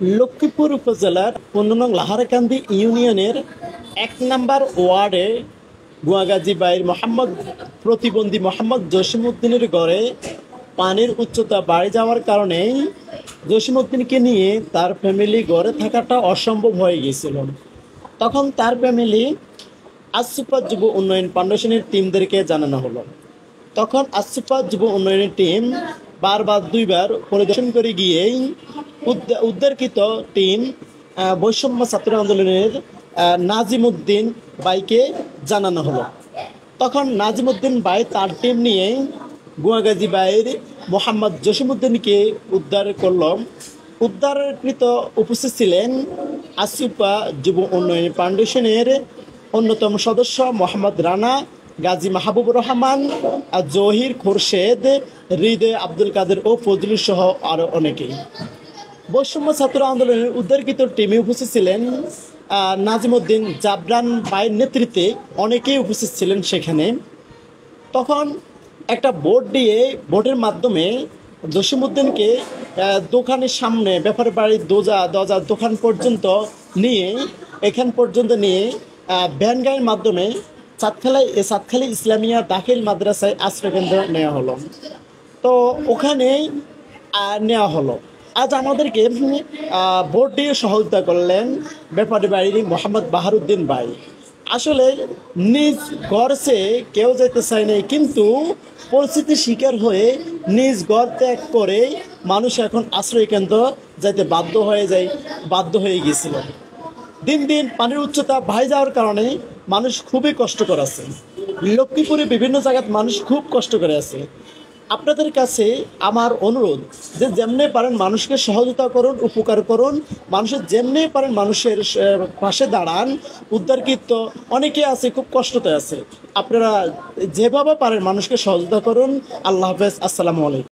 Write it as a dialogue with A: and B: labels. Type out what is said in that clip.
A: লক্ষ্মীপুর উপজেলার ১৫ নং লাহারকান্দি ইউনিয়নের ১ নম্বর ওয়ার্ডে গুয়াগাজী বাইর প্রতিবন্ধী মোহাম্মদ জসিমউদ্দিনের ঘরে পানির উচ্চতা বাড়ে যাওয়ার কারণে জসিমউদ্দিনকে নিয়ে তার ফ্যামিলি ঘরে থাকাটা অসম্ভব হয়ে গিয়েছিল। তখন তার ফ্যামিলি আসুপা যুব উন্নয়ন ফাউন্ডেশনের টিমদেরকে জানানো হলো। তখন আসুপা যুব উন্নয়নের টিম বারবার দুইবার পরিদর্শন করে গিয়েই উদ্ধারকৃত টিম বৈষম্য ছাত্র আন্দোলনের নাজিমউদ্দিন বাইকে জানানো হলো। তখন নাজিমউদ্দিন বাই তার টিম নিয়ে গুয়াগাজী বাইর মোহাম্মদ জসিমউদ্দিনকে উদ্ধার করল। উদ্ধারকৃত উপস্থিত ছিলেন আসুপা যুব উন্নয়ন ফাউন্ডেশনের অন্যতম সদস্য মোহাম্মদ রানা, গাজী মাহবুবুর রহমান, জহির খোরশেদ, হৃদয় আব্দুল কাদের ও ফজলুল সহ আরও অনেকেই। বৈষম্য ছাত্র আন্দোলনের উদ্ধারকৃত টিমে উপস্থিত ছিলেন নাজিমউদ্দিন জাবরান বাইয়ের নেতৃত্বে অনেকেই উপস্থিত ছিলেন সেখানে। তখন একটা বোট দিয়ে বোটের মাধ্যমে জসিমউদ্দিনকে দোকানের সামনে ব্যাপারী বাড়ির দরজা দোকান পর্যন্ত নিয়ে ভ্যান গাড়ির মাধ্যমে সাতখালী ইসলামিয়া দাখিল মাদ্রাসায় আশ্রয়কেন্দ্র নেওয়া হলো। তো ওখানেই নেওয়া হলো। আজ আমাদেরকে ভোট দিয়ে সহযোগিতা করলেন ব্যাপারী বাড়ির মোহাম্মদ বাহারুদ্দিন ভাই। আসলে নিজ ঘর সে কেউ যেতে চায় নাই, কিন্তু পরিস্থিতির শিকার হয়ে নিজ ঘর ত্যাগ করে মানুষ এখন আশ্রয়কেন্দ্র যাইতে বাধ্য হয়ে গিয়েছিল। দিন দিন পানির উচ্চতা বাড়ে যাওয়ার কারণে মানুষ খুবই কষ্ট করে আছে। লক্ষ্মীপুরে বিভিন্ন জায়গায় মানুষ খুব কষ্ট করে আছে। আপনাদের কাছে আমার অনুরোধ যে যেমনি পারেন মানুষকে সহযোগিতা করুন, উপকার করুন। মানুষের যেমনি পারেন মানুষের পাশে দাঁড়ান। উদ্ধারকৃত অনেকে আছে খুব কষ্টতে আছে, আপনারা যেভাবে পারেন মানুষকে সহযোগিতা করুন। আল্লাহ হাফেজ, আসসালামু আলাইকুম।